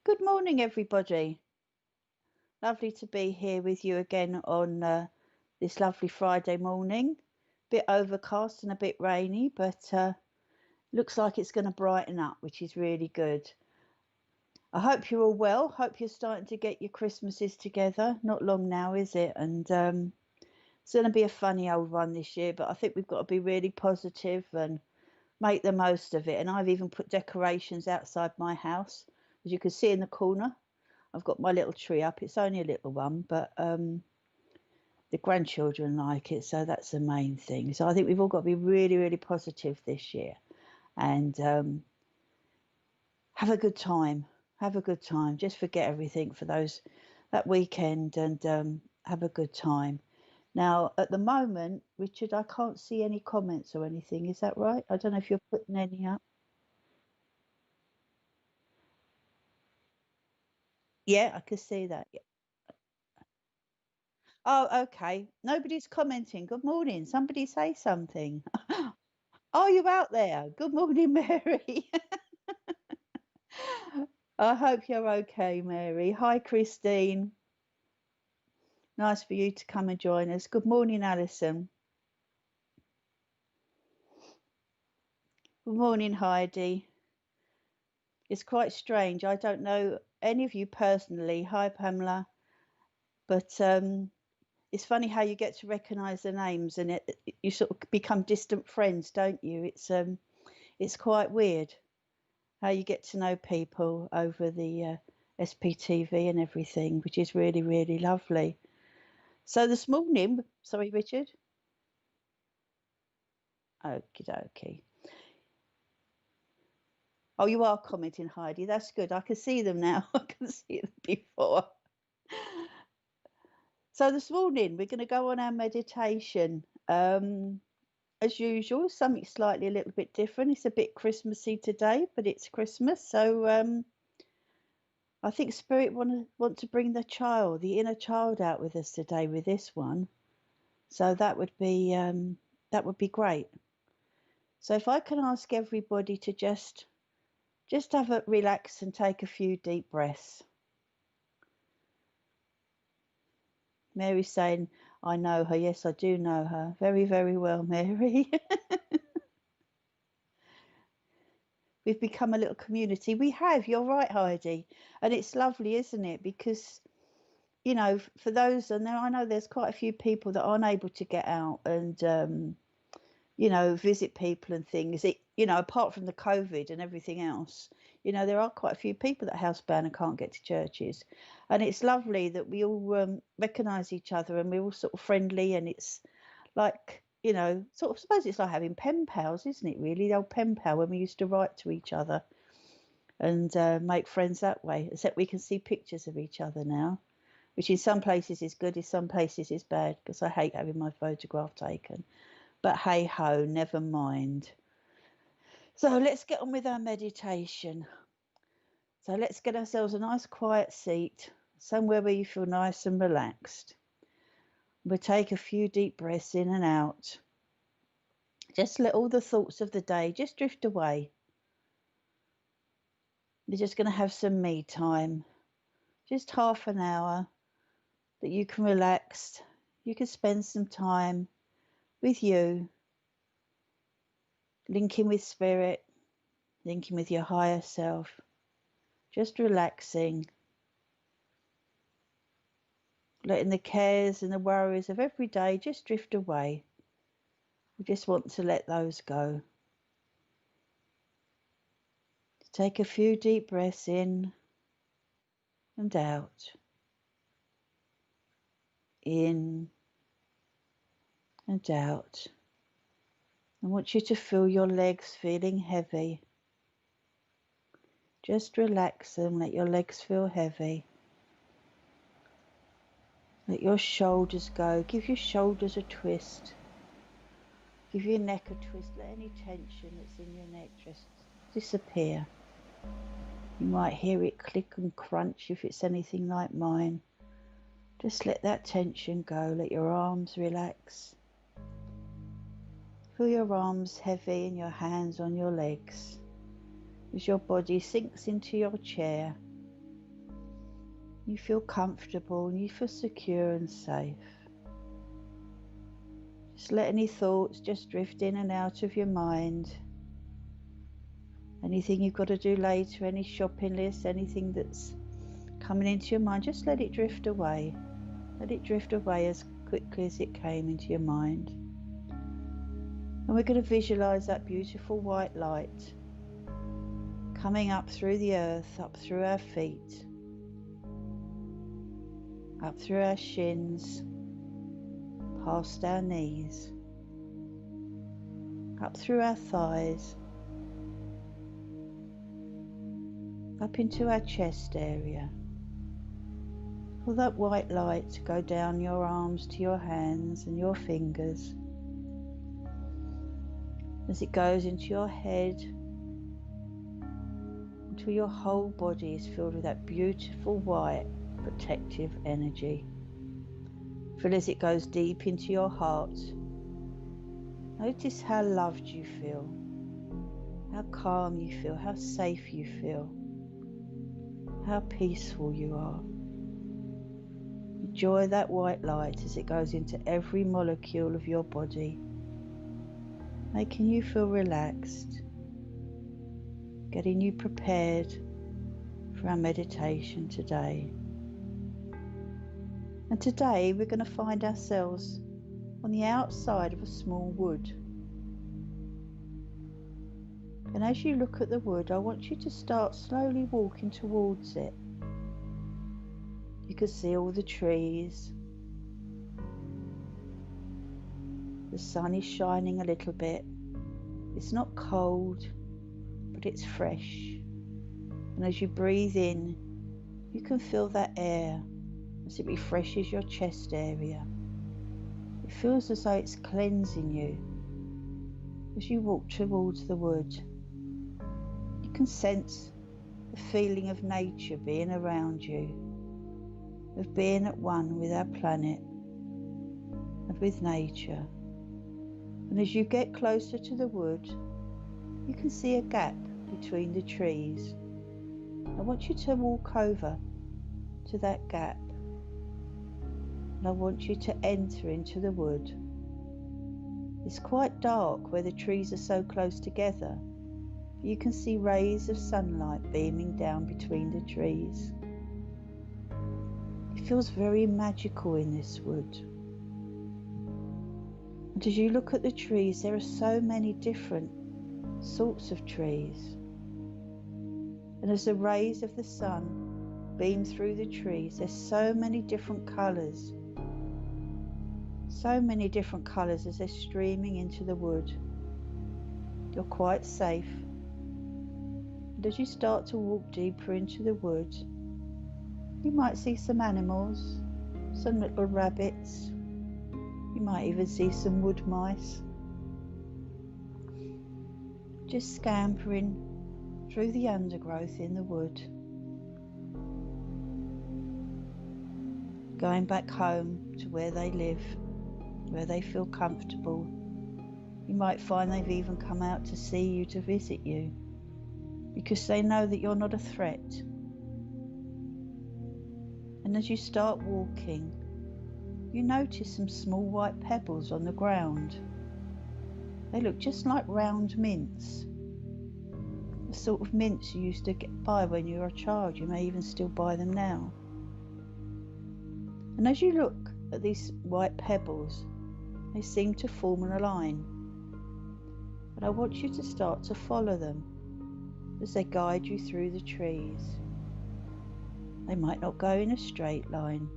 Good morning, everybody. Lovely to be here with you again on this lovely Friday morning. Bit overcast and a bit rainy, but looks like it's going to brighten up, which is really good. I hope you're all well. Hope you're starting to get your Christmases together. Not long now, is it? And it's going to be a funny old one this year, but I think we've got to be really positive and make the most of it. And I've even put decorations outside my house, as you can see in the corner. I've got my little tree up. It's only a little one, but the grandchildren like it, so that's the main thing. So I think we've all got to be really, really positive this year and have a good time. Have a good time. Just forget everything for that weekend and have a good time. Now, at the moment, Richard, I can't see any comments or anything. Is that right? I don't know if you're putting any up. Yeah, I can see that. Yeah. Oh, okay. Nobody's commenting. Good morning. Somebody say something. Are you out there? Good morning, Mary. I hope you're okay, Mary. Hi, Christine. Nice for you to come and join us. Good morning, Alison. Good morning, Heidi. It's quite strange. I don't know any of you personally. Hi, Pamela. But it's funny how you get to recognise the names and you sort of become distant friends, don't you? It's quite weird how you get to know people over the SPTV and everything, which is really, really lovely. So this morning, sorry, Richard. Okie dokie. Oh, you are commenting, Heidi. That's good. I can see them now. I can see them before. So this morning we're going to go on our meditation. As usual, something slightly a little bit different. It's a bit Christmassy today, but it's Christmas, so I think Spirit want to bring the inner child, out with us today with this one. So that would be great. So if I can ask everybody to just have a relax and take a few deep breaths. Mary's saying, I know her. Yes, I do know her. Very, very well, Mary. We've become a little community. We have, you're right, Heidi. And it's lovely, isn't it? Because, for those, and I know there's quite a few people that aren't able to get out and visit people and things. Apart from the COVID and everything else, there are quite a few people that are housebound and can't get to churches. And it's lovely that we all recognise each other and we're all sort of friendly. And it's like, sort of, I suppose it's like having pen pals, isn't it, really? The old pen pal when we used to write to each other and make friends that way. Except we can see pictures of each other now, which in some places is good, in some places is bad, because I hate having my photograph taken. But hey ho, never mind. So let's get on with our meditation. So let's get ourselves a nice quiet seat, somewhere where you feel nice and relaxed. We'll take a few deep breaths in and out. Just let all the thoughts of the day just drift away. You're just going to have some me time, just half an hour that you can relax. You can spend some time with you, linking with spirit, linking with your higher self, just relaxing, letting the cares and the worries of every day just drift away. We just want to let those go. Take a few deep breaths in and out. In and out. I want you to feel your legs feeling heavy. Just relax them, let your legs feel heavy. Let your shoulders go. Give your shoulders a twist. Give your neck a twist. Let any tension that's in your neck just disappear. You might hear it click and crunch if it's anything like mine. Just let that tension go. Let your arms relax. Feel your arms heavy and your hands on your legs as your body sinks into your chair. You feel comfortable and you feel secure and safe. Just let any thoughts just drift in and out of your mind. Anything you've got to do later, any shopping list, anything that's coming into your mind, just let it drift away. Let it drift away as quickly as it came into your mind. And we're going to visualize that beautiful white light coming up through the earth, up through our feet, up through our shins, past our knees, up through our thighs, up into our chest area. For that white light to go down your arms to your hands and your fingers, as it goes into your head, until your whole body is filled with that beautiful white protective energy. Feel as it goes deep into your heart. Notice how loved you feel, how calm you feel, how safe you feel, how peaceful you are. Enjoy that white light as it goes into every molecule of your body, making you feel relaxed, getting you prepared for our meditation today. And today we're going to find ourselves on the outside of a small wood. And as you look at the wood, I want you to start slowly walking towards it. You can see all the trees. The sun is shining a little bit. It's not cold, but it's fresh. And as you breathe in, you can feel that air as it refreshes your chest area. It feels as though it's cleansing you. As you walk towards the wood, you can sense the feeling of nature being around you, of being at one with our planet and with nature. And as you get closer to the wood, you can see a gap between the trees. I want you to walk over to that gap, and I want you to enter into the wood. It's quite dark where the trees are so close together, but you can see rays of sunlight beaming down between the trees. It feels very magical in this wood. And as you look at the trees, there are so many different sorts of trees. And as the rays of the sun beam through the trees, there's so many different colours. So many different colours as they're streaming into the wood. You're quite safe. And as you start to walk deeper into the wood, you might see some animals, some little rabbits. You might even see some wood mice. Just scampering through the undergrowth in the wood. Going back home to where they live, where they feel comfortable. You might find they've even come out to see you, to visit you, because they know that you're not a threat. And as you start walking, you notice some small white pebbles on the ground. They look just like round mints. The sort of mints you used to buy when you were a child. You may even still buy them now. And as you look at these white pebbles, they seem to form in a line. But I want you to start to follow them as they guide you through the trees. They might not go in a straight line.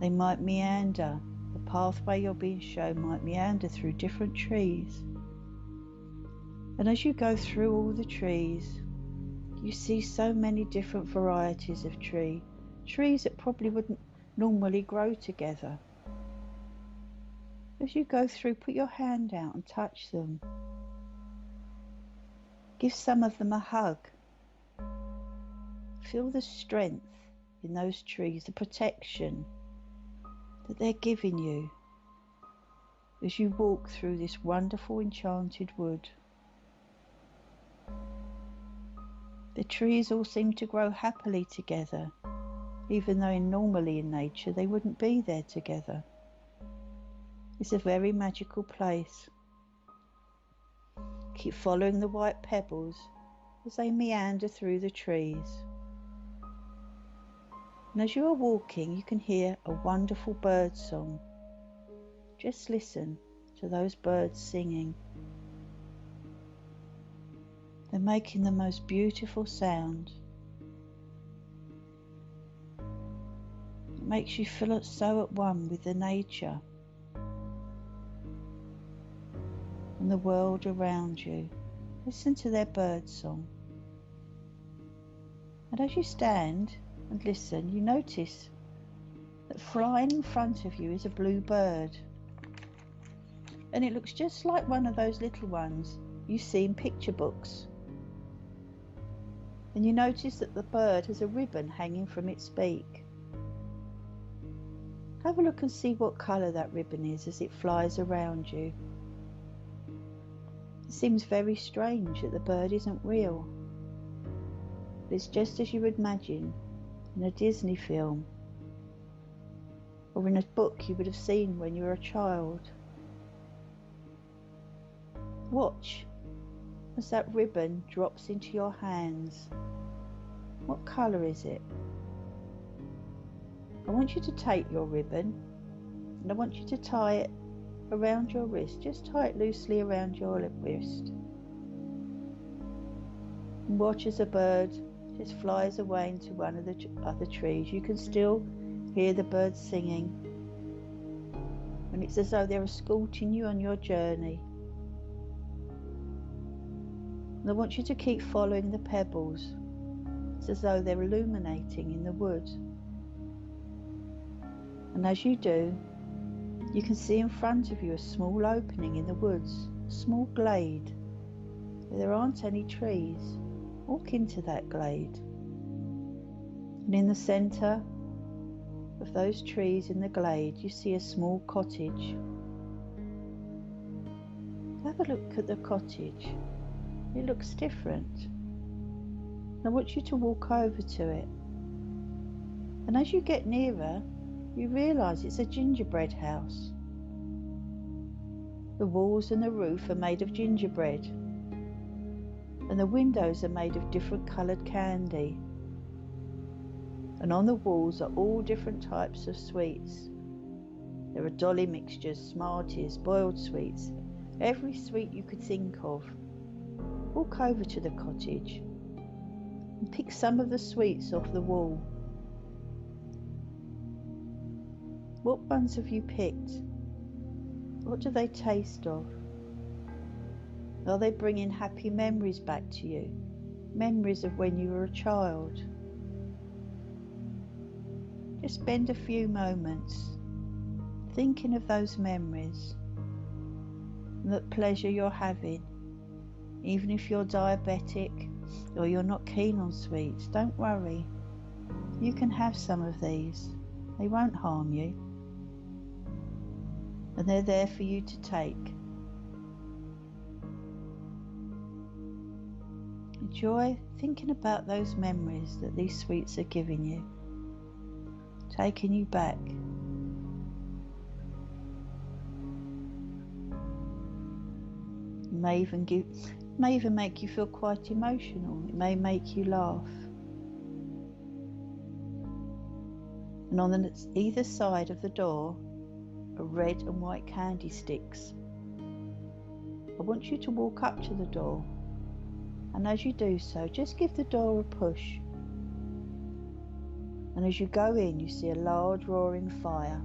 They might meander. The pathway you're being shown might meander through different trees. And as you go through all the trees, you see so many different varieties of trees that probably wouldn't normally grow together. As you go through, put your hand out and touch them. Give some of them a hug. Feel the strength in those trees, the protection that they're giving you as you walk through this wonderful enchanted wood. The trees all seem to grow happily together, even though normally in nature they wouldn't be there together. It's a very magical place. Keep following the white pebbles as they meander through the trees. And as you are walking, you can hear a wonderful bird song. Just listen to those birds singing. They're making the most beautiful sound. It makes you feel so at one with the nature and the world around you. Listen to their bird song. And as you stand and listen, you notice that flying in front of you is a blue bird. And it looks just like one of those little ones you see in picture books. And you notice that the bird has a ribbon hanging from its beak. Have a look and see what colour that ribbon is as it flies around you. It seems very strange that the bird isn't real. But it's just as you would imagine in a Disney film or in a book you would have seen when you were a child. Watch as that ribbon drops into your hands. What colour is it? I want you to take your ribbon and I want you to tie it around your wrist. Just tie it loosely around your wrist. And watch as a bird just flies away into one of the other trees. You can still hear the birds singing. And it's as though they're escorting you on your journey. And I want you to keep following the pebbles. It's as though they're illuminating in the wood. And as you do, you can see in front of you a small opening in the woods, a small glade, where there aren't any trees. Walk into that glade. And in the centre of those trees in the glade, you see a small cottage. Have a look at the cottage. It looks different. I want you to walk over to it. And as you get nearer, you realise it's a gingerbread house. The walls and the roof are made of gingerbread. And the windows are made of different coloured candy. And on the walls are all different types of sweets. There are dolly mixtures, Smarties, boiled sweets, every sweet you could think of. Walk over to the cottage and pick some of the sweets off the wall. What ones have you picked? What do they taste of? Are they bringing happy memories back to you? Memories of when you were a child? Just spend a few moments thinking of those memories and that pleasure you're having. Even if you're diabetic or you're not keen on sweets, don't worry. You can have some of these. They won't harm you. And they're there for you to take. Enjoy thinking about those memories that these sweets are giving you, taking you back. It may even make you feel quite emotional. It may make you laugh. And on either side of the door are red and white candy sticks. I want you to walk up to the door, and as you do so, just give the door a push. And as you go in, you see a large roaring fire.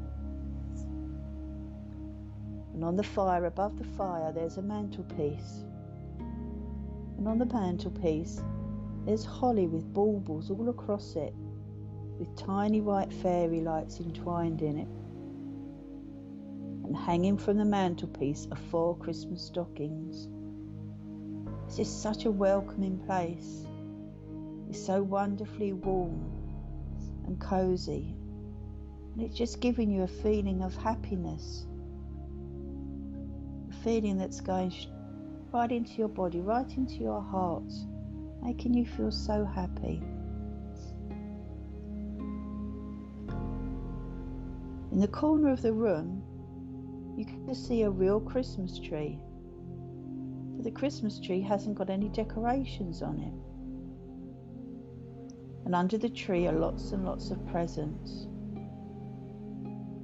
And on the fire, above the fire, there's a mantelpiece. And on the mantelpiece, there's holly with baubles all across it, with tiny white fairy lights entwined in it. And hanging from the mantelpiece are 4 Christmas stockings. This is such a welcoming place. It's so wonderfully warm and cosy. And it's just giving you a feeling of happiness. A feeling that's going right into your body, right into your heart. making you feel so happy. In the corner of the room, you can see a real Christmas tree, but the Christmas tree hasn't got any decorations on it. And under the tree are lots and lots of presents.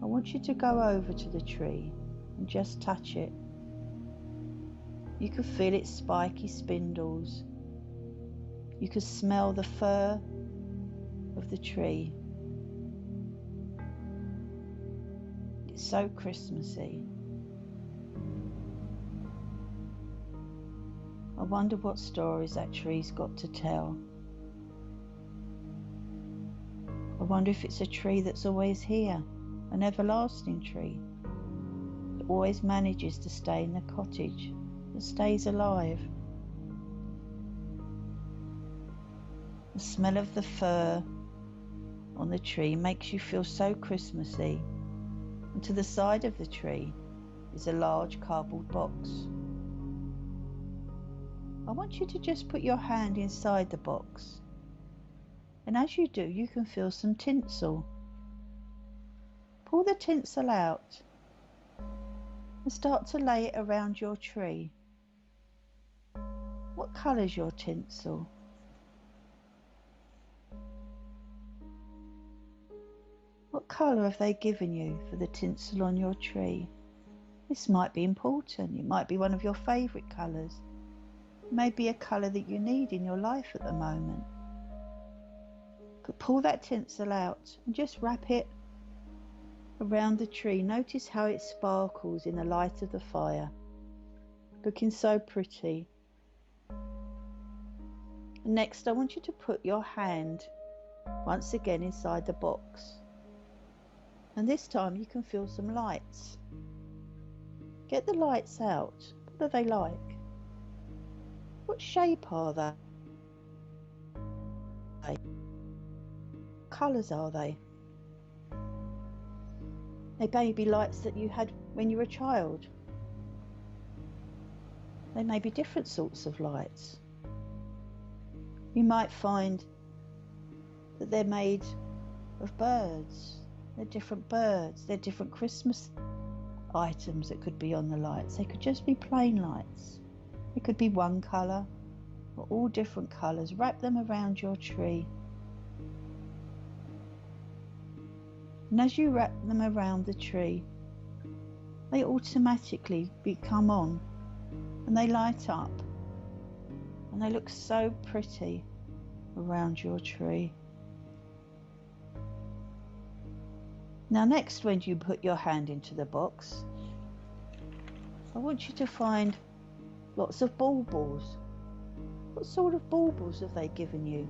I want you to go over to the tree and just touch it. You can feel its spiky spindles. You can smell the fur of the tree. It's so Christmassy. I wonder what stories that tree's got to tell. I wonder if it's a tree that's always here, an everlasting tree that always manages to stay in the cottage, that stays alive. The smell of the fur on the tree makes you feel so Christmassy. And to the side of the tree is a large cardboard box. I want you to just put your hand inside the box. And as you do, you can feel some tinsel. Pull the tinsel out and start to lay it around your tree. What colour's your tinsel? What colour have they given you for the tinsel on your tree? This might be important. It might be one of your favourite colours. It may be a colour that you need in your life at the moment. But pull that tinsel out and just wrap it around the tree. Notice how it sparkles in the light of the fire, looking so pretty. And next, I want you to put your hand once again inside the box. And this time you can feel some lights. Get the lights out. What are they like? What shape are they? What colours are they? They may be lights that you had when you were a child. They may be different sorts of lights. You might find that they're made of birds. They're different birds. They're different Christmas items that could be on the lights. They could just be plain lights. It could be one colour or all different colours. Wrap them around your tree. And as you wrap them around the tree, they automatically come on and they light up and they look so pretty around your tree. Now next, when you put your hand into the box, I want you to find lots of baubles. What sort of baubles have they given you?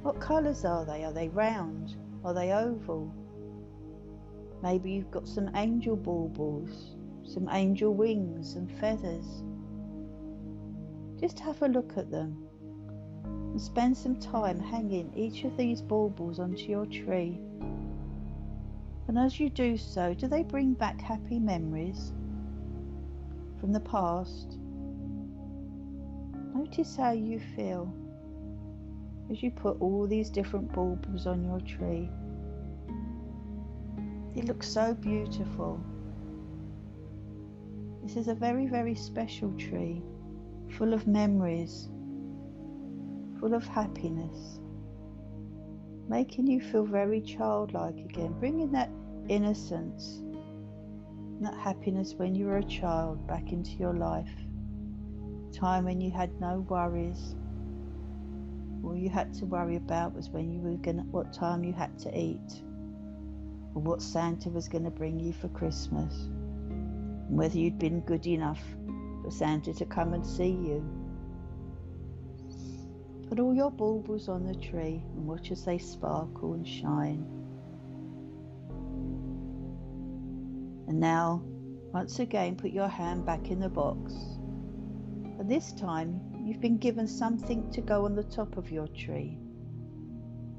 What colours are they? Are they round? Are they oval? Maybe you've got some angel baubles, some angel wings and feathers. Just have a look at them and spend some time hanging each of these baubles onto your tree. And as you do so, do they bring back happy memories from the past? Notice how you feel as you put all these different baubles on your tree. It looks so beautiful. This is a very, very special tree, full of memories, full of happiness, making you feel very childlike again, bringing that innocence and that happiness when you were a child back into your life. Time when you had no worries. All you had to worry about was when you were what time you had to eat, or what Santa was going to bring you for Christmas, and whether you'd been good enough for Santa to come and see you. Put all your baubles on the tree and watch as they sparkle and shine. And now, once again, put your hand back in the box. And this time, you've been given something to go on the top of your tree.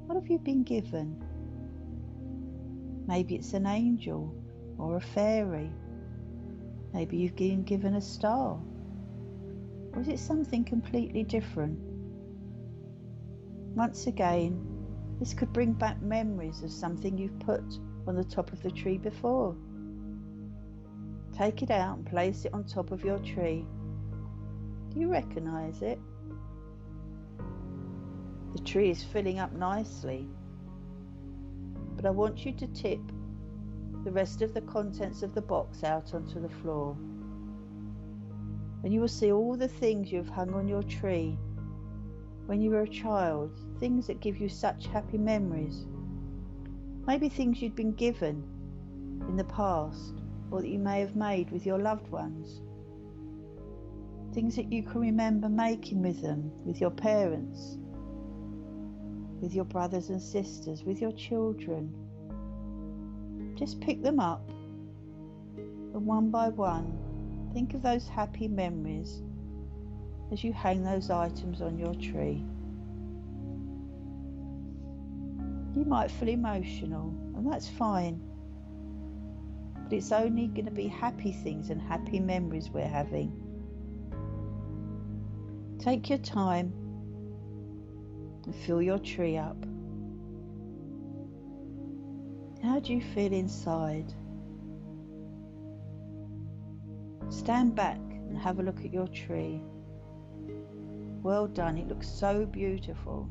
What have you been given? Maybe it's an angel or a fairy. Maybe you've been given a star. Or is it something completely different? Once again, this could bring back memories of something you've put on the top of the tree before. Take it out and place it on top of your tree. Do you recognise it? The tree is filling up nicely, but I want you to tip the rest of the contents of the box out onto the floor. And you will see all the things you've hung on your tree when you were a child, things that give you such happy memories. Maybe things you'd been given in the past, or that you may have made with your loved ones. Things that you can remember making with them, with your parents, with your brothers and sisters, with your children. Just pick them up, and one by one, think of those happy memories as you hang those items on your tree. You might feel emotional, and that's fine, but it's only going to be happy things and happy memories we're having. Take your time and fill your tree up. How do you feel inside? Stand back and have a look at your tree. Well done, it looks so beautiful.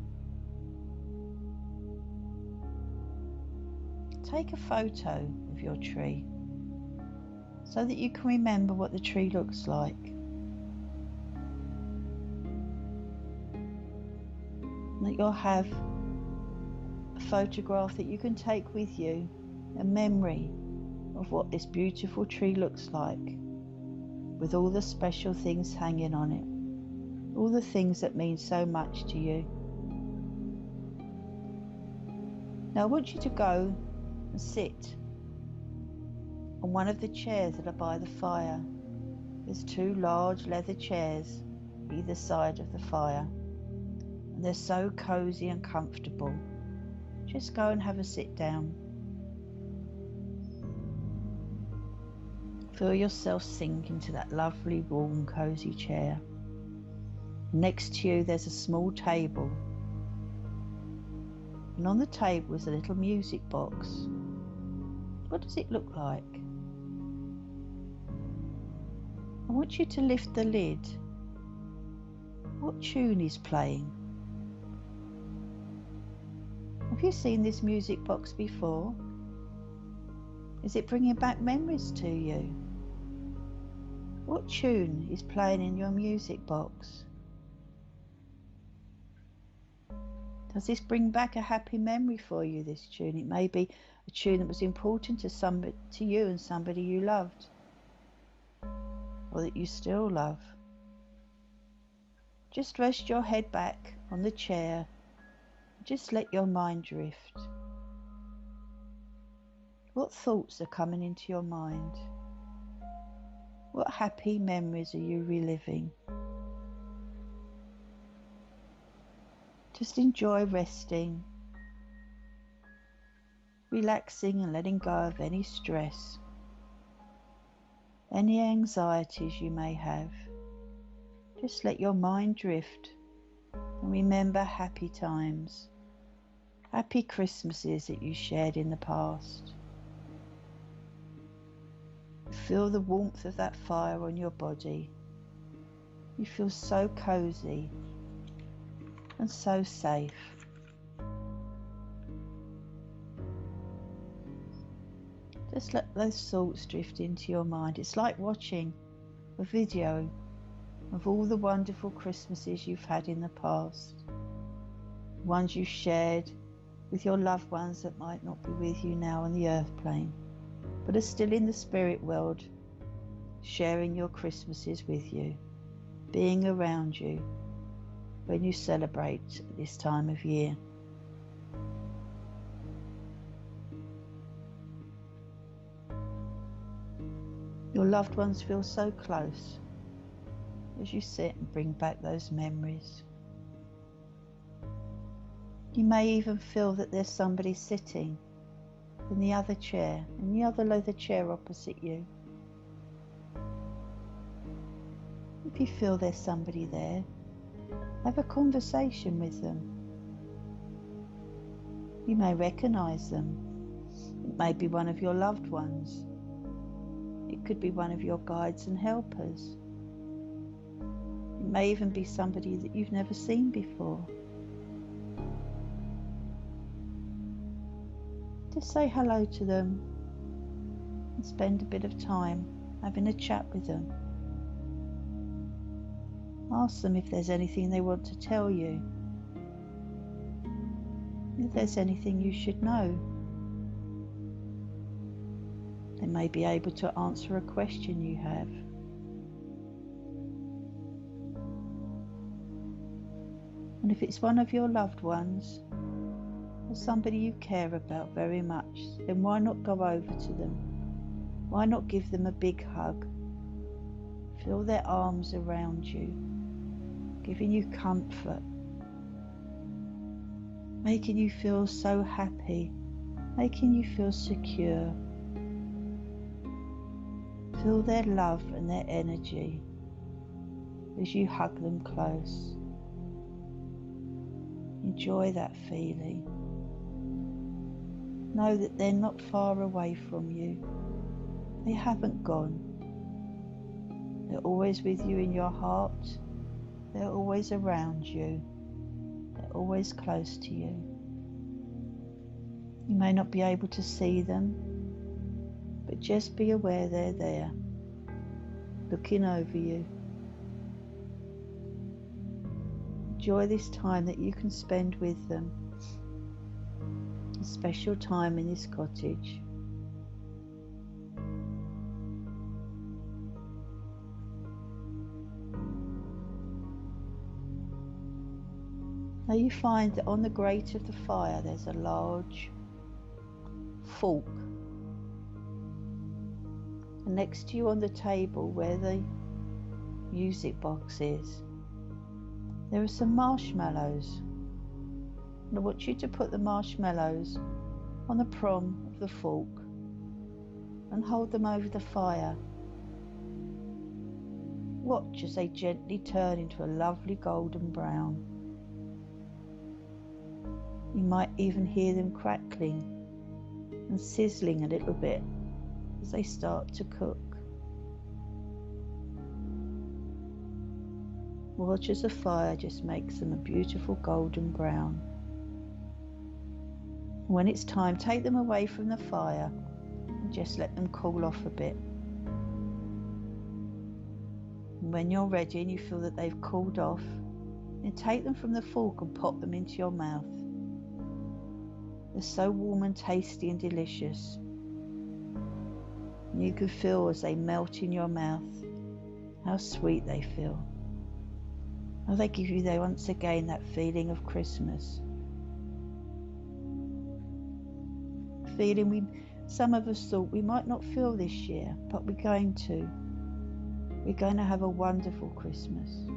Take a photo of your tree so that you can remember what the tree looks like. That you'll have a photograph that you can take with you, a memory of what this beautiful tree looks like, with all the special things hanging on it, all the things that mean so much to you. Now I want you to go and sit on one of the chairs that are by the fire. There's 2 large leather chairs either side of the fire, and they're so cozy and comfortable. Just go and have a sit down. Feel yourself sink into that lovely, warm, cozy chair. Next to you there's a small table, and on the table is a little music box. What does it look like? I want you to lift the lid. What tune is playing? Have you seen this music box before? Is it bringing back memories to you? What tune is playing in your music box? Does this bring back a happy memory for you, this tune? It may be a tune that was important to you and somebody you loved, or that you still love. Just rest your head back on the chair. Just let your mind drift. What thoughts are coming into your mind? What happy memories are you reliving? Just enjoy resting, relaxing and letting go of any stress, any anxieties you may have. Just let your mind drift and remember happy times, happy Christmases that you shared in the past. Feel the warmth of that fire on your body. You feel so cozy and so safe. Just let those thoughts drift into your mind. It's like watching a video of all the wonderful Christmases you've had in the past, ones you shared with your loved ones that might not be with you now on the earth plane, but are still in the spirit world, sharing your Christmases with you, being around you when you celebrate this time of year. Your loved ones feel so close as you sit and bring back those memories. You may even feel that there's somebody sitting in the other chair, in the other leather chair opposite you. If you feel there's somebody there, have a conversation with them. You may recognise them. It may be one of your loved ones. It could be one of your guides and helpers. It may even be somebody that you've never seen before. Just say hello to them and spend a bit of time having a chat with them. Ask them if there's anything they want to tell you. If there's anything you should know. They may be able to answer a question you have. And if it's one of your loved ones, or somebody you care about very much, then why not go over to them? Why not give them a big hug? Feel their arms around you, giving you comfort, making you feel so happy, making you feel secure. Feel their love and their energy as you hug them close. Enjoy that feeling. Know that they're not far away from you. They haven't gone. They're always with you in your heart. They're always around you. They're always close to you. You may not be able to see them, but just be aware they're there, looking over you. Enjoy this time that you can spend with them. A special time in this cottage. Now you find that on the grate of the fire there's a large fork. And next to you on the table where the music box is, there are some marshmallows. And I want you to put the marshmallows on the prong of the fork and hold them over the fire. Watch as they gently turn into a lovely golden brown. You might even hear them crackling and sizzling a little bit as they start to cook. Watch as the fire just makes them a beautiful golden brown. When it's time, take them away from the fire and just let them cool off a bit. And when you're ready and you feel that they've cooled off, then take them from the fork and pop them into your mouth. They're so warm and tasty and delicious. And you can feel as they melt in your mouth how sweet they feel. How they give you once again that feeling of Christmas. Feeling some of us thought we might not feel this year, but we're going to. We're going to have a wonderful Christmas.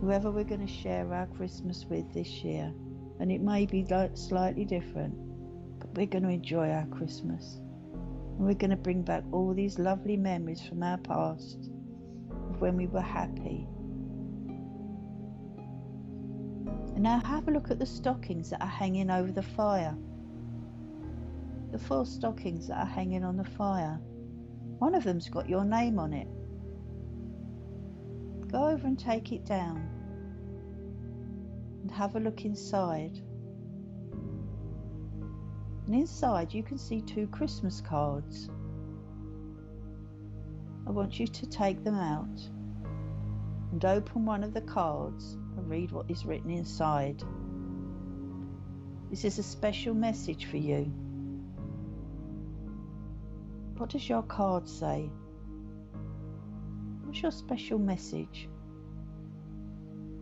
Whoever we're going to share our Christmas with this year, and it may be slightly different, but we're going to enjoy our Christmas. And we're going to bring back all these lovely memories from our past of when we were happy. And now have a look at the stockings that are hanging over the fire. The 4 stockings that are hanging on the fire. One of them's got your name on it. Go over and take it down and have a look inside. And inside you can see 2 Christmas cards. I want you to take them out and open one of the cards and read what is written inside. This is a special message for you. What does your card say? What's your special message?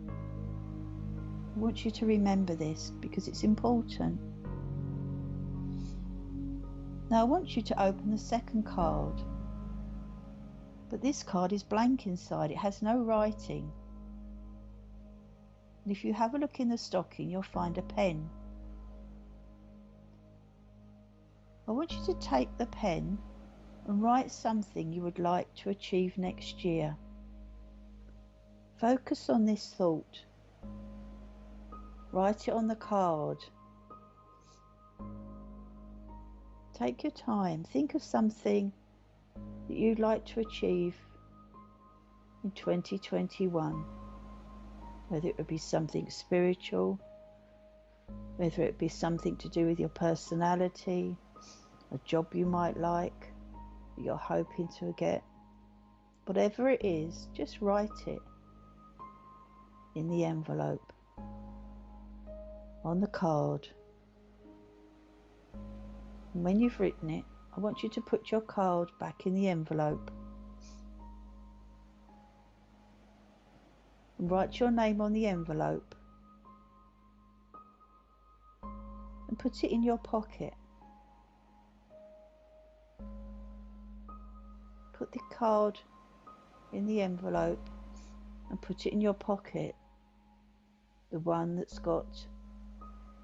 I want you to remember this because it's important. Now I want you to open the second card. But this card is blank inside. It has no writing. And if you have a look in the stocking, you'll find a pen. I want you to take the pen and write something you would like to achieve next year. Focus on this thought. Write it on the card Take your time. Think of something that you'd like to achieve in 2021. Whether it would be something spiritual, whether it be something to do with your personality, a job you might like, that you're hoping to get. Whatever it is, just write it in the envelope, on the card. And when you've written it, I want you to put your card back in the envelope and write your name on the envelope and put it in your pocket. Put the card in the envelope and put it in your pocket, the one that's got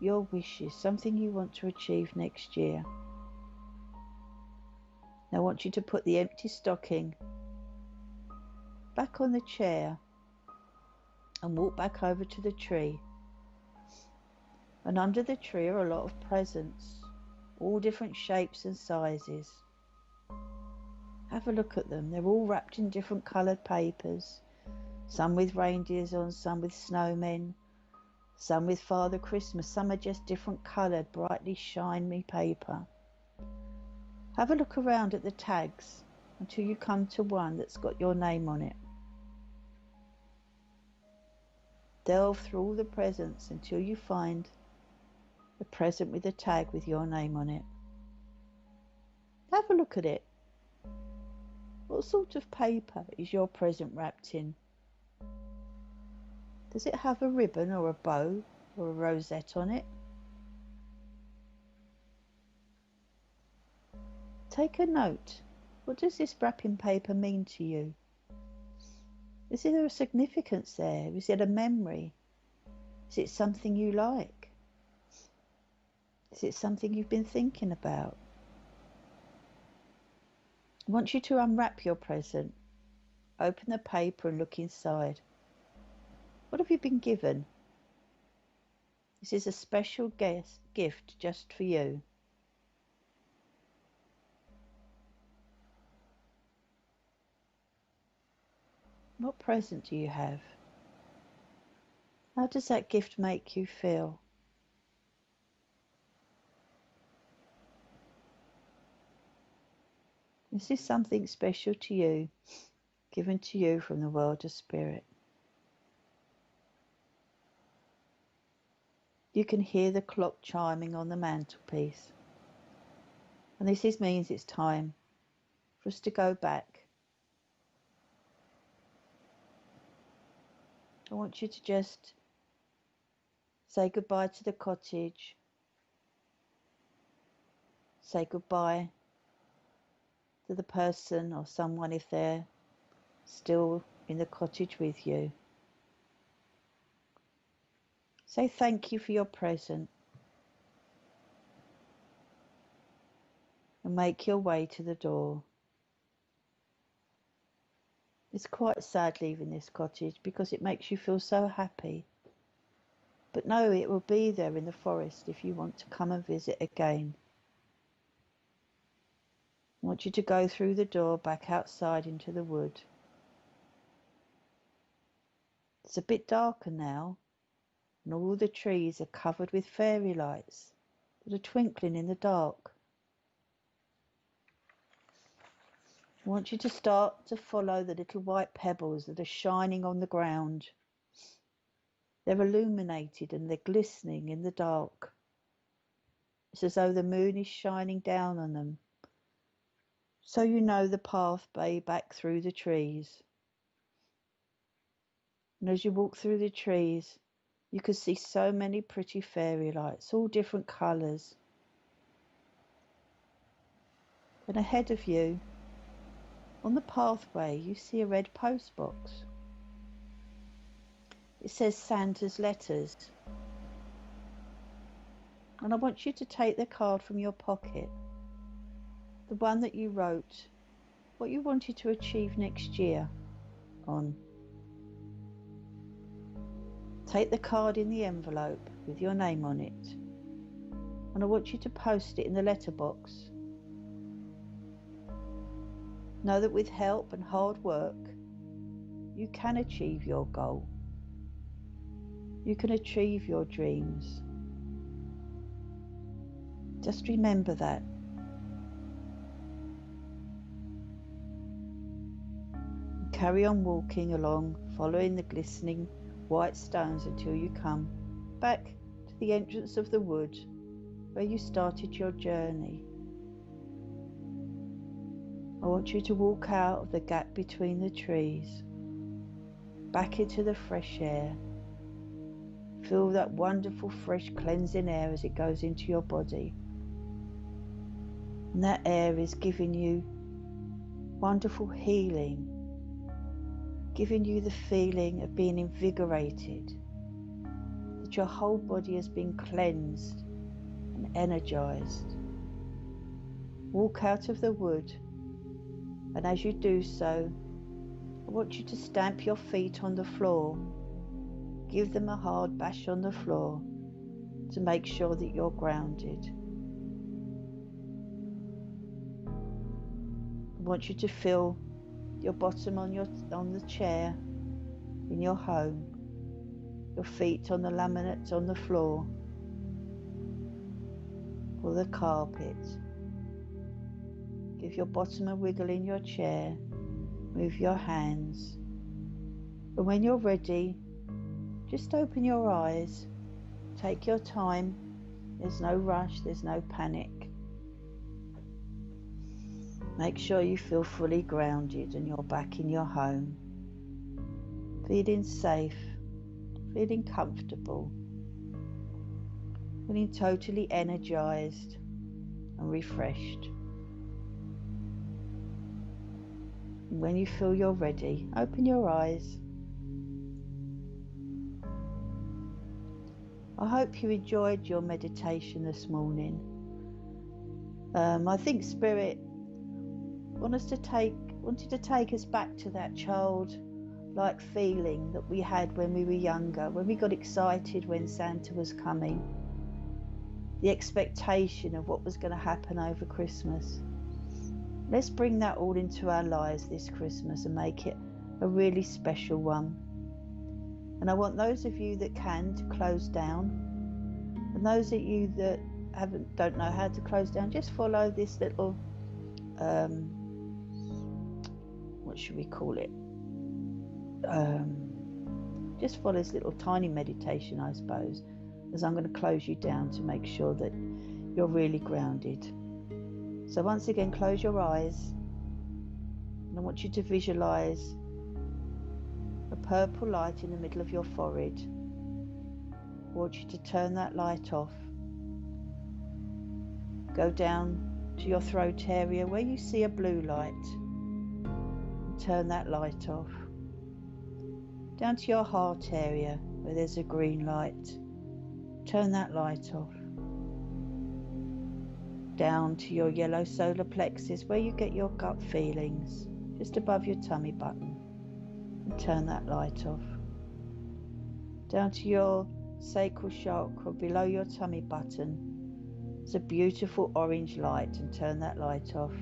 your wishes, something you want to achieve next year. Now I want you to put the empty stocking back on the chair and walk back over to the tree. And under the tree are a lot of presents, all different shapes and sizes. Have a look at them. They're all wrapped in different coloured papers, some with reindeers on, some with snowmen, some with Father Christmas, some are just different coloured, brightly shiny paper. Have a look around at the tags until you come to one that's got your name on it. Delve through all the presents until you find the present with a tag with your name on it. Have a look at it. What sort of paper is your present wrapped in? Does it have a ribbon or a bow or a rosette on it? Take a note. What does this wrapping paper mean to you? Is there a significance there? Is it a memory? Is it something you like? Is it something you've been thinking about? I want you to unwrap your present. Open the paper and look inside. What have you been given? This is a special gift just for you. What present do you have? How does that gift make you feel? This is something special to you, given to you from the world of spirit. You can hear the clock chiming on the mantelpiece. And this means it's time for us to go back. I want you to just say goodbye to the cottage. Say goodbye to the person or someone if they're still in the cottage with you. Say thank you for your present and make your way to the door. It's quite sad leaving this cottage because it makes you feel so happy. But no, it will be there in the forest if you want to come and visit again. I want you to go through the door back outside into the wood. It's a bit darker now, and all the trees are covered with fairy lights that are twinkling in the dark. I want you to start to follow the little white pebbles that are shining on the ground. They're illuminated and they're glistening in the dark. It's as though the moon is shining down on them. So you know the pathway back through the trees. And as you walk through the trees, you can see so many pretty fairy lights, all different colours. And ahead of you, on the pathway, you see a red post box. It says Santa's letters. And I want you to take the card from your pocket, the one that you wrote what you wanted to achieve next year on. Take the card in the envelope with your name on it, and I want you to post it in the letterbox Know that with help and hard work, you can achieve your goal. You can achieve your dreams. Just remember that. Carry on walking along, following the glistening white stones until you come back to the entrance of the wood where you started your journey. I want you to walk out of the gap between the trees, back into the fresh air. Feel that wonderful fresh cleansing air as it goes into your body. And that air is giving you wonderful healing, giving you the feeling of being invigorated, that your whole body has been cleansed and energized. Walk out of the wood, and as you do so, I want you to stamp your feet on the floor. Give them a hard bash on the floor to make sure that you're grounded. I want you to feel your bottom on the chair in your home, your feet on the laminate on the floor or the carpet. Give your bottom a wiggle in your chair, move your hands, and when you're ready, just open your eyes. Take your time. There's no rush, there's no panic. Make sure you feel fully grounded and you're back in your home. Feeling safe, feeling comfortable, feeling totally energized and refreshed. And when you feel you're ready, open your eyes. I hope you enjoyed your meditation this morning. I think Spirit wanted to take us back to that childlike feeling that we had when we were younger, when we got excited when Santa was coming, the expectation of what was going to happen over Christmas. Let's bring that all into our lives this Christmas and make it a really special one. And I want those of you that can to close down, and those of you that don't know how to close down, just follow this little what should we call it? Just follow this little tiny meditation, I suppose, as I'm going to close you down to make sure that you're really grounded. So once again, close your eyes, and I want you to visualize a purple light in the middle of your forehead. I want you to turn that light off. Go down to your throat area where you see a blue light. Turn that light off. Down to your heart area where there's a green light. Turn that light off. Down to your yellow solar plexus where you get your gut feelings, just above your tummy button. And turn that light off. Down to your sacral chakra below your tummy button. It's a beautiful orange light, and turn that light off.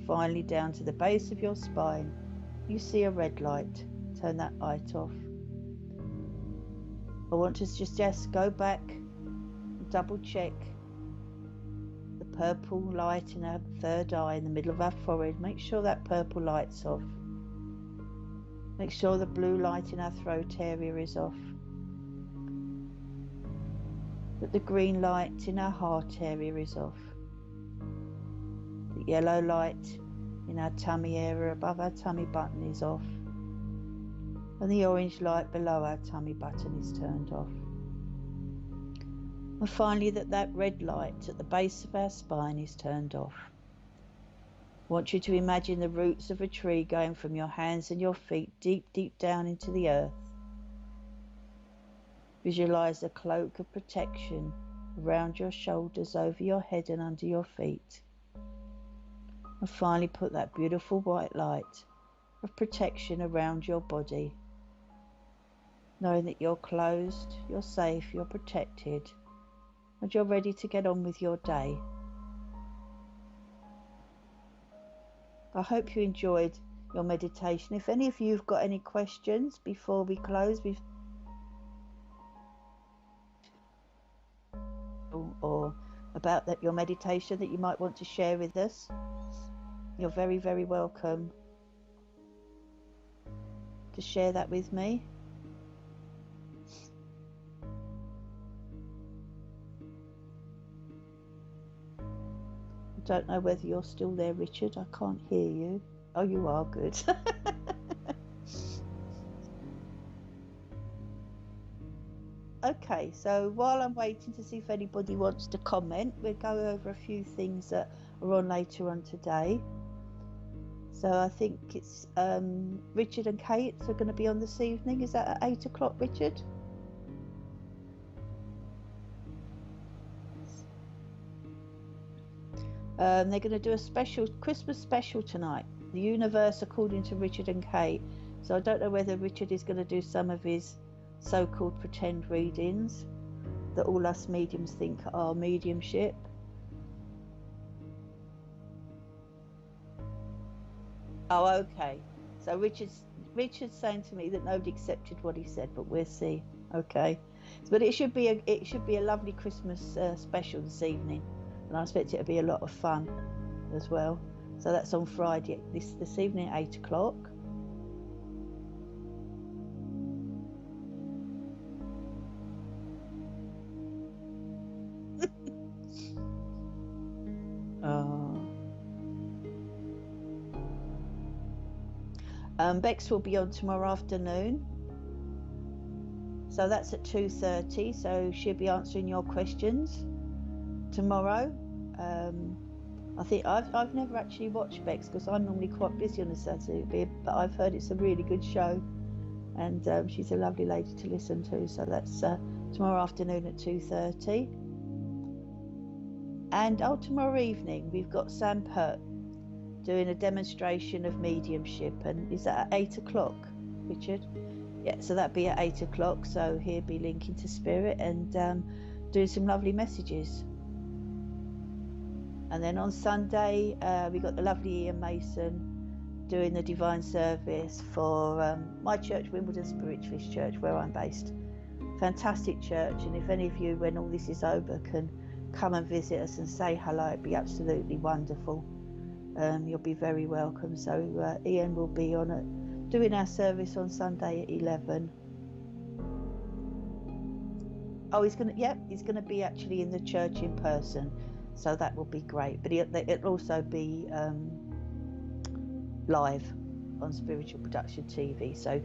Finally, down to the base of your spine, you see a red light. Turn that light off. I want to just go back and double check the purple light in our third eye in the middle of our forehead. Make sure that purple light's off. Make sure the blue light in our throat area is off. That the green light in our heart area is off. The yellow light in our tummy area above our tummy button is off. And the orange light below our tummy button is turned off. And finally, that red light at the base of our spine is turned off. I want you to imagine the roots of a tree going from your hands and your feet deep, deep down into the earth. Visualize a cloak of protection around your shoulders, over your head and under your feet. And finally put that beautiful white light of protection around your body, knowing that you're closed, you're safe, you're protected, and you're ready to get on with your day. I hope you enjoyed your meditation. If any of you have got any questions before we close, or about that your meditation that you might want to share with us, you're very, very welcome to share that with me. I don't know whether you're still there, Richard. I can't hear you. Oh, you are. Good. Okay, so while I'm waiting to see if anybody wants to comment, we'll go over a few things that are on later on today. So I think it's Richard and Kate are going to be on this evening. Is that at 8 o'clock, Richard? They're going to do a special Christmas special tonight, The Universe According to Richard and Kate. So I don't know whether Richard is going to do some of his so-called pretend readings that all us mediums think are mediumship. Oh, okay. So Richard's saying to me that nobody accepted what he said, but we'll see. Okay, but it should be a lovely Christmas special this evening, and I expect it to be a lot of fun as well. So that's on Friday this evening at 8 o'clock. Bex will be on tomorrow afternoon, so that's at 2:30. So she'll be answering your questions tomorrow. I think I've never actually watched Bex because I'm normally quite busy on a Saturday, but I've heard it's a really good show, and she's a lovely lady to listen to. So that's tomorrow afternoon at 2:30. And tomorrow evening we've got Sam Pert doing a demonstration of mediumship, and is that at 8 o'clock, Richard? Yeah, so that'd be at 8 o'clock. So he'll be linking to spirit and doing some lovely messages. And then on Sunday we got the lovely Ian Mason doing the divine service for my church, Wimbledon Spiritualist Church, where I'm based. Fantastic church, and if any of you, when all this is over, can come and visit us and say hello, it'd be absolutely wonderful. You'll be very welcome. So Ian will be on it doing our service on Sunday at 11. Oh, he's gonna be actually in the church in person, so that will be great. But it'll also be live on Spiritual Production TV. So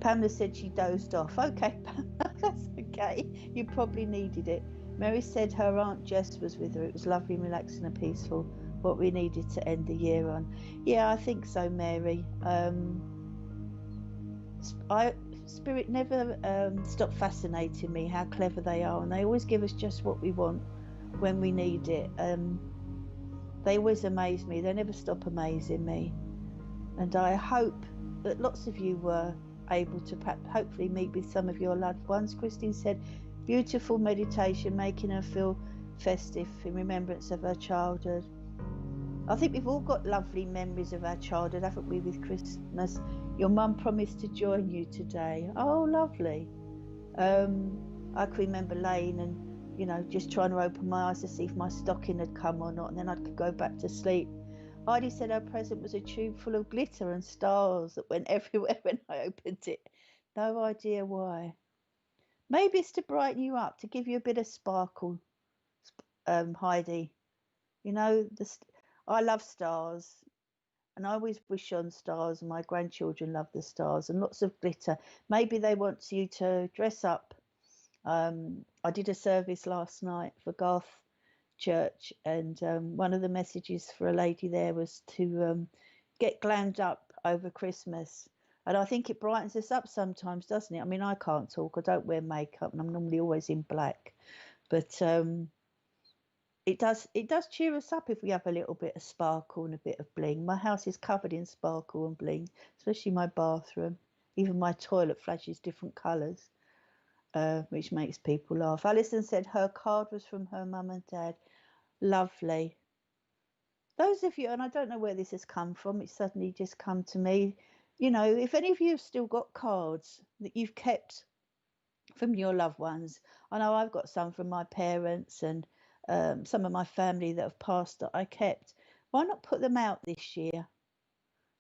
Pamela said she dozed off. Okay, Pamela, that's okay. You probably needed it. Mary said her Aunt Jess was with her. It was lovely, relaxing and peaceful. What we needed to end the year on. Yeah, I think so, Mary. Spirit never stop fascinating me, how clever they are, and they always give us just what we want when we need it. They always amaze me. They never stop amazing me. And I hope that lots of you were able to hopefully meet with some of your loved ones. Christine said, beautiful meditation, making her feel festive in remembrance of her childhood. I think we've all got lovely memories of our childhood, haven't we, with Christmas? Your mum promised to join you today. Oh, lovely. I can remember laying and, just trying to open my eyes to see if my stocking had come or not, and then I could go back to sleep. Heidi said her present was a tube full of glitter and stars that went everywhere when I opened it. No idea why. Maybe it's to brighten you up, to give you a bit of sparkle, Heidi. I love stars, and I always wish on stars, and my grandchildren love the stars, and lots of glitter. Maybe they want you to dress up. I did a service last night for Garth Church, and one of the messages for a lady there was to get glammed up over Christmas. And I think it brightens us up sometimes, doesn't it? I mean, I can't talk. I don't wear makeup, and I'm normally always in black. But it does cheer us up if we have a little bit of sparkle and a bit of bling. My house is covered in sparkle and bling, especially my bathroom. Even my toilet flashes different colours, which makes people laugh. Alison said her card was from her mum and dad. Lovely. Those of you, and I don't know where this has come from, it's suddenly just come to me. If any of you have still got cards that you've kept from your loved ones, I know I've got some from my parents and some of my family that have passed that I kept. Why not put them out this year?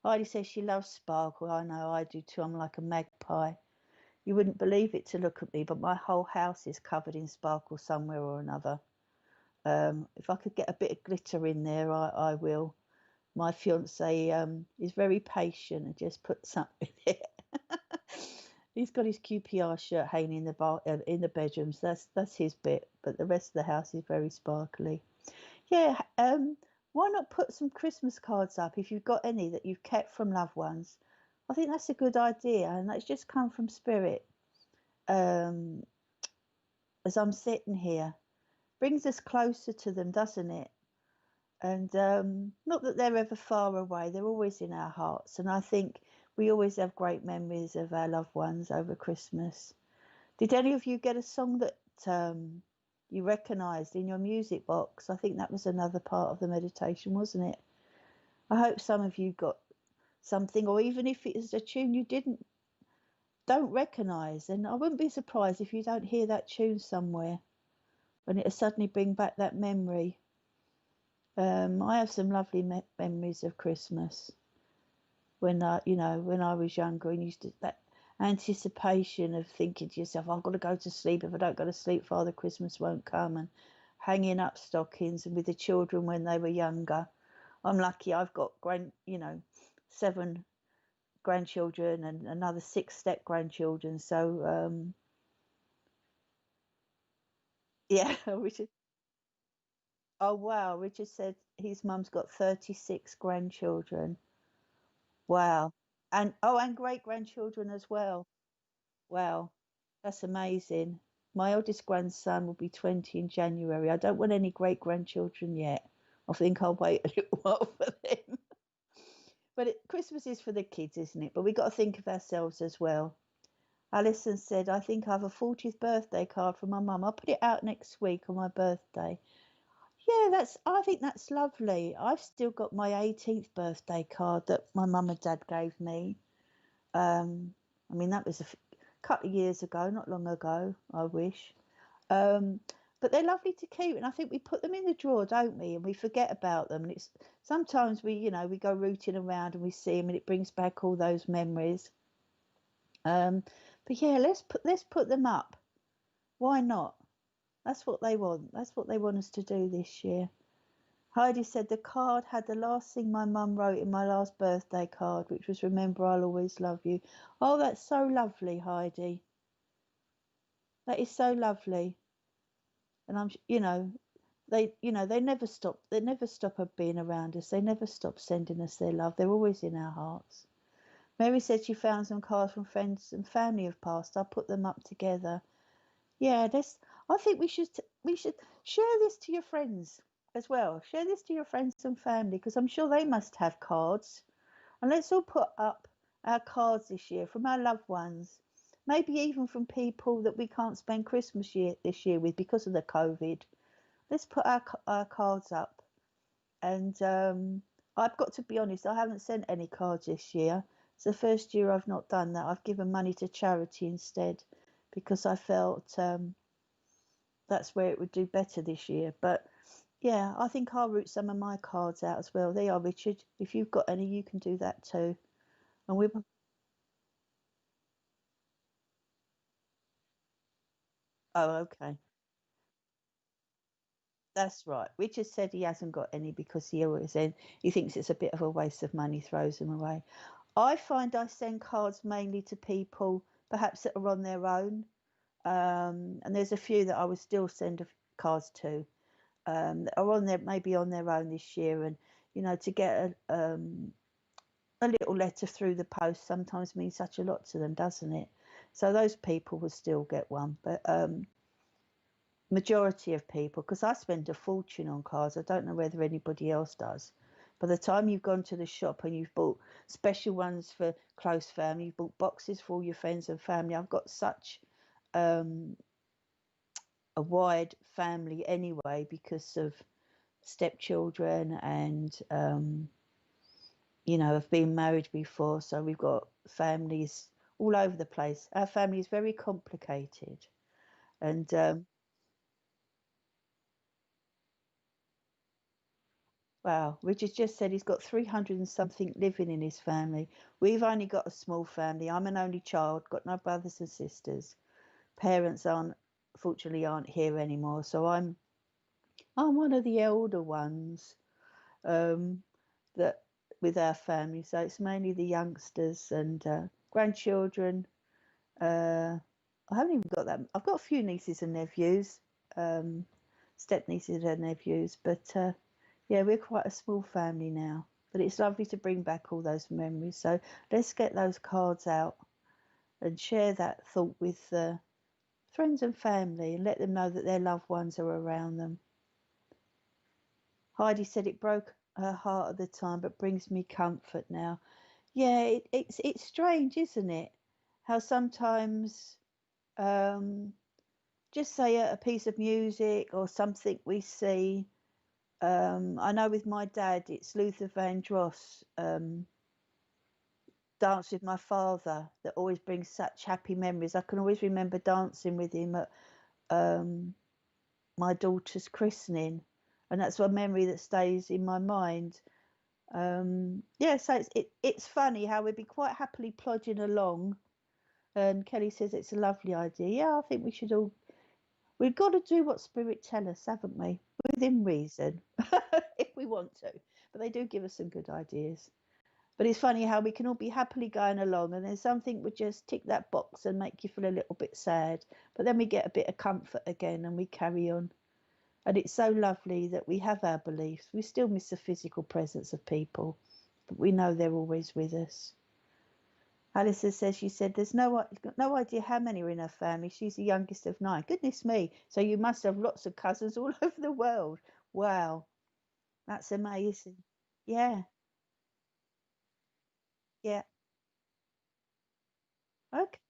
Heidi says she loves sparkle. I know I do too. I'm like a magpie. You wouldn't believe it to look at me, but my whole house is covered in sparkle somewhere or another. If I could get a bit of glitter in there, I will. My fiance is very patient and just puts something in it. He's got his QPR shirt hanging in the in the bedrooms. That's his bit, but the rest of the house is very sparkly. Yeah. Why not put some Christmas cards up if you've got any that you've kept from loved ones? I think that's a good idea, and that's just come from spirit. Um, as I'm sitting here, brings us closer to them, doesn't it? And not that they're ever far away, they're always in our hearts. And I think we always have great memories of our loved ones over Christmas. Did any of you get a song that you recognised in your music box? I think that was another part of the meditation, wasn't it? I hope some of you got something, or even if it's a tune you don't recognise, and I wouldn't be surprised if you don't hear that tune somewhere when it'll suddenly bring back that memory. I have some lovely memories of Christmas when I was younger, and used to that anticipation of thinking to yourself, I've got to go to sleep. If I don't go to sleep, Father Christmas won't come, and hanging up stockings, and with the children when they were younger. I'm lucky I've got 7 grandchildren and another 6 step grandchildren. So yeah, Richard. Oh wow, Richard said his mum's got 36 grandchildren. Wow. And great grandchildren as well. Wow. That's amazing. My oldest grandson will be 20 in January. I don't want any great grandchildren yet. I think I'll wait a little while for them. But Christmas is for the kids, isn't it? But we've got to think of ourselves as well. Alison said, I think I have a 40th birthday card from my mum. I'll put it out next week on my birthday. Yeah, I think that's lovely. I've still got my 18th birthday card that my mum and dad gave me. I mean, that was a couple of years ago, not long ago, I wish. Um, but they're lovely to keep, and I think we put them in the drawer, don't we? And we forget about them. And it's sometimes we go rooting around and we see them, and it brings back all those memories. Um, but yeah, let's put them up. Why not? That's what they want. That's what they want us to do this year. Heidi said the card had the last thing my mum wrote in my last birthday card, which was "Remember, I'll always love you." Oh, that's so lovely, Heidi. That is so lovely. And they never stop. They never stop of being around us. They never stop sending us their love. They're always in our hearts. Mary said she found some cards from friends and family of past. I'll put them up together. Yeah, this. I think we should share this to your friends as well. Share this to your friends and family because I'm sure they must have cards. And let's all put up our cards this year from our loved ones. Maybe even from people that we can't spend this year with because of the COVID. Let's put our cards up. And I've got to be honest, I haven't sent any cards this year. It's the first year I've not done that. I've given money to charity instead because I felt that's where it would do better this year. But yeah, I think I'll root some of my cards out as well. They are, Richard. If you've got any, you can do that too. And we Oh, okay. That's right. Richard said he hasn't got any because he always said he thinks it's a bit of a waste of money, throws them away. I find I send cards mainly to people perhaps that are on their own. And there's a few that I would still send cards to that are on their maybe on their own this year. And to get a little letter through the post sometimes means such a lot to them, doesn't it? So those people will still get one. But majority of people, because I spend a fortune on cards. I don't know whether anybody else does. By the time you've gone to the shop and you've bought special ones for close family, you've bought boxes for all your friends and family. I've got such um, a wide family anyway because of stepchildren, and have been married before. So we've got families all over the place. Our family is very complicated. And wow, Richard just said he's got 300 and something living in his family. We've only got a small family. I'm an only child, got no brothers and sisters. Parents fortunately aren't here anymore. So I'm one of the elder ones, um, that with our family. So it's mainly the youngsters and grandchildren. I haven't even got that. I've got a few nieces and nephews, um, step nieces and nephews, but yeah, we're quite a small family now. But it's lovely to bring back all those memories. So let's get those cards out and share that thought with friends and family, and let them know that their loved ones are around them. Heidi said it broke her heart at the time, but brings me comfort now. Yeah, it's strange, isn't it? How sometimes um, just say a piece of music or something we see. I know with my dad, it's Luther Vandross, Dance with My Father, that always brings such happy memories. I can always remember dancing with him at um, my daughter's christening, and that's a memory that stays in my mind. Yeah, so it's funny how we'd be quite happily plodding along, and Kelly says it's a lovely idea. Yeah, I think we've got to do what spirit tell us, haven't we? Within reason, if we want to. But they do give us some good ideas. But it's funny how we can all be happily going along, and then something would just tick that box and make you feel a little bit sad. But then we get a bit of comfort again and we carry on. And it's so lovely that we have our beliefs. We still miss the physical presence of people, but we know they're always with us. Alison says, she said, there's no idea how many are in her family. She's the youngest of 9. Goodness me. So you must have lots of cousins all over the world. Wow. That's amazing. Yeah. Yeah. Okay.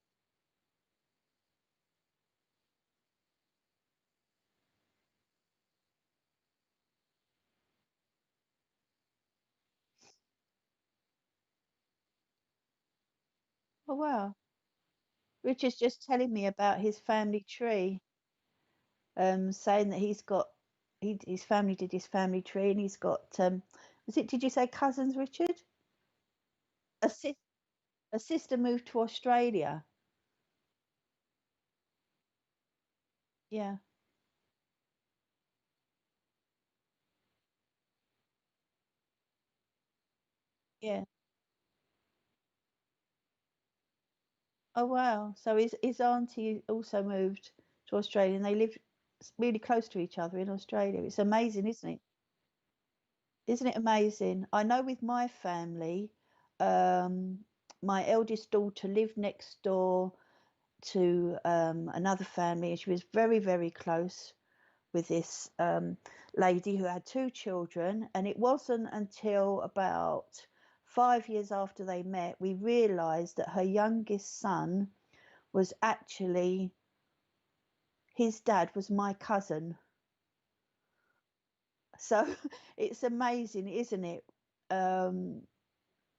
Oh, wow. Richard's just telling me about his family tree, saying that his family did his family tree, and he's got, did you say cousins, Richard? A, si- a sister moved to Australia. Yeah. Yeah. Oh wow! So his auntie also moved to Australia, and they live really close to each other in Australia. It's amazing, isn't it? Isn't it amazing? I know with my family, um, my eldest daughter lived next door to another family, and she was very, very close with this lady who had 2 children. And it wasn't until about 5 years after they met we realised that her youngest son was actually his dad was my cousin. So it's amazing, isn't it? Um,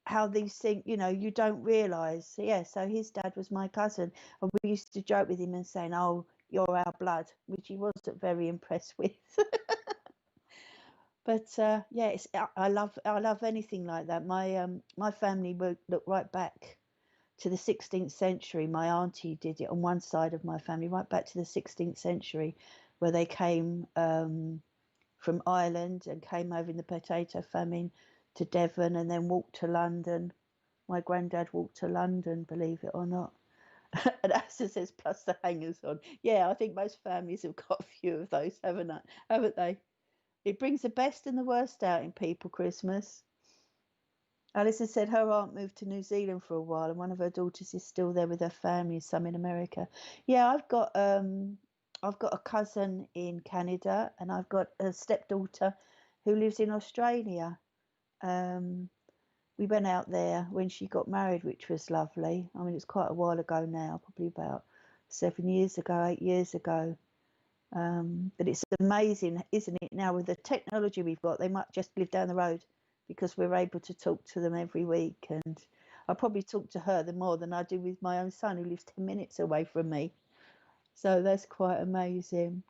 how these things, you don't realise. So, yeah, so his dad was my cousin, and we used to joke with him and saying, "Oh, you're our blood," which he wasn't very impressed with. But yeah, I love anything like that. My family would look right back to the 16th century. My auntie did it on one side of my family, right back to the 16th century, where they came from Ireland and came over in the potato famine to Devon and then walked to London. My granddad walked to London, believe it or not. And Asta says, plus the hangers on. Yeah, I think most families have got a few of those, haven't they? It brings the best and the worst out in people, Christmas. Alison said her aunt moved to New Zealand for a while, and one of her daughters is still there with her family, some in America. Yeah, I've got a cousin in Canada, and I've got a stepdaughter who lives in Australia. Um, we went out there when she got married, which was lovely. I mean, it's quite a while ago now, probably about 7 years ago, 8 years ago. But it's amazing, isn't it? Now with the technology we've got, they might just live down the road because we're able to talk to them every week. And I probably talk to her the more than I do with my own son who lives 10 minutes away from me. So that's quite amazing.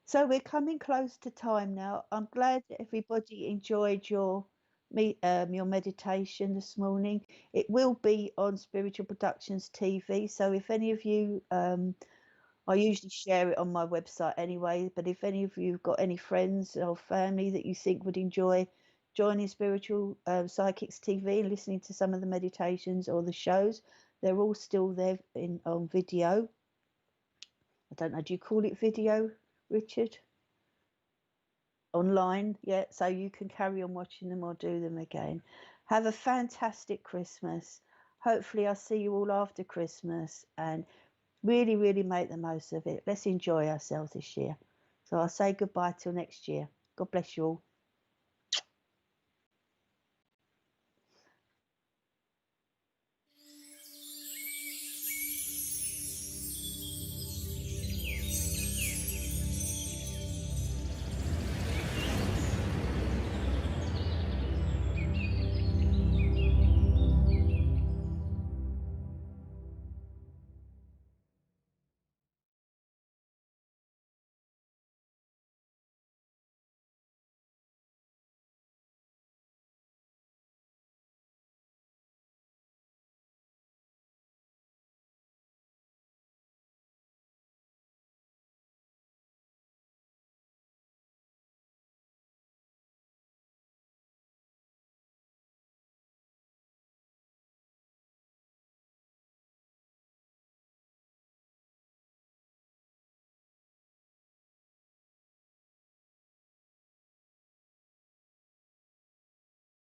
So we're coming close to time now. I'm glad that everybody enjoyed your meditation this morning. It will be on Spiritual Productions TV. So if any of you, I usually share it on my website anyway. But if any of you have got any friends or family that you think would enjoy joining Spiritual Psychics TV and listening to some of the meditations or the shows, they're all still there on video. I don't know. Do you call it video, Richard? Online, yeah, so you can carry on watching them or do them again. Have a fantastic Christmas. Hopefully, I'll see you all after Christmas and really, really make the most of it. Let's enjoy ourselves this year. So I'll say goodbye till next year. God bless you all.